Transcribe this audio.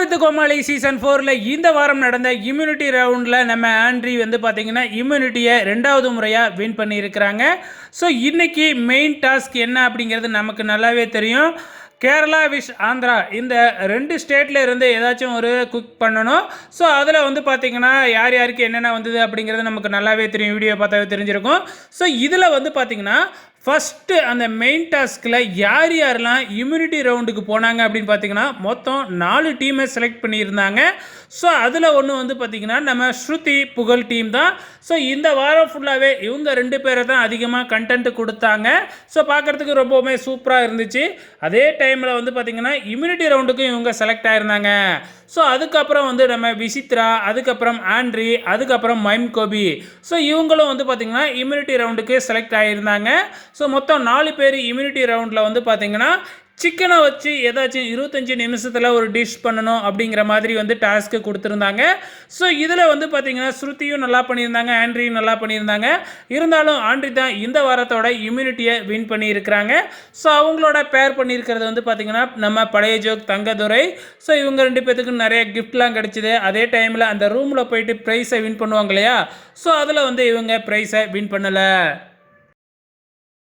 With Comali season 4ல இந்த வாரம் நடந்த இம்யூனிட்டி ரவுண்டில் நம்ம ஆண்ட்ரி வந்து பார்த்தீங்கன்னா இம்யூனிட்டியை 2வது முறையாக வின் பண்ணியிருக்கிறாங்க. ஸோ இன்றைக்கி மெயின் டாஸ்க் என்ன அப்படிங்கிறது நமக்கு நல்லாவே தெரியும். கேரளா விஷ் ஆந்திரா இந்த 2 ஸ்டேட்டில் இருந்து ஏதாச்சும் ஒரு குக் பண்ணணும். ஸோ அதில் வந்து பார்த்திங்கன்னா யார் யாருக்கு என்னென்ன வந்தது அப்படிங்கிறது நமக்கு நல்லாவே தெரியும், வீடியோ பார்த்தாவே தெரிஞ்சிருக்கும். ஸோ இதில் வந்து பார்த்திங்கன்னா ஃபஸ்ட்டு அந்த மெயின் டாஸ்கில் யார் யாரெல்லாம் இம்யூனிட்டி ரவுண்டுக்கு போனாங்க அப்படின்னு பார்த்தீங்கன்னா மொத்தம் 4 டீமை செலக்ட் பண்ணியிருந்தாங்க. ஸோ அதில் ஒன்று வந்து பார்த்திங்கன்னா நம்ம ஸ்ருதி புகழ் டீம் தான். ஸோ இந்த வாரம் ஃபுல்லாகவே இவங்க 2 பேரை தான் அதிகமாக கண்டென்ட் கொடுத்தாங்க. ஸோ பார்க்குறதுக்கு ரொம்பவுமே சூப்பராக இருந்துச்சு. அதே டைமில் வந்து பார்த்திங்கன்னா இம்யூனிட்டி ரவுண்டுக்கும் இவங்க செலக்ட் ஆயிருந்தாங்க. ஸோ அதுக்கப்புறம் வந்து நம்ம விசித்ரா, அதுக்கப்புறம் ஆண்ட்ரி, அதுக்கப்புறம் மைம் கோபி, ஸோ இவங்களும் வந்து பார்த்திங்கன்னா இம்யூனிட்டி ரவுண்டுக்கு செலக்ட் ஆகியிருந்தாங்க. ஸோ மொத்தம் 4 பேர் இம்யூனிட்டி ரவுண்டில் வந்து பார்த்திங்கன்னா சிக்கனை வச்சு ஏதாச்சும் 25 நிமிஷத்தில் ஒரு டிஷ் பண்ணணும் அப்படிங்கிற மாதிரி வந்து டாஸ்க்கு கொடுத்துருந்தாங்க. ஸோ இதில் வந்து பார்த்திங்கன்னா ஸ்ருதியும் நல்லா பண்ணியிருந்தாங்க, ஆண்ட்ரியும் நல்லா பண்ணியிருந்தாங்க. இருந்தாலும் ஆண்ட்ரி தான் இந்த வாரத்தோட இம்யூனிட்டியை வின் பண்ணியிருக்கிறாங்க. ஸோ அவங்களோட பேர் பண்ணியிருக்கிறது வந்து பார்த்திங்கன்னா நம்ம பழைய ஜோக் தங்கதுரை. ஸோ இவங்க 2 பேத்துக்கு நிறைய கிஃப்ட்லாம் கிடச்சிது. அதே டைமில் அந்த ரூமில் போயிட்டு ப்ரைஸை வின் பண்ணுவாங்க இல்லையா, ஸோ அதில் வந்து இவங்க ப்ரைஸை வின் பண்ணலை.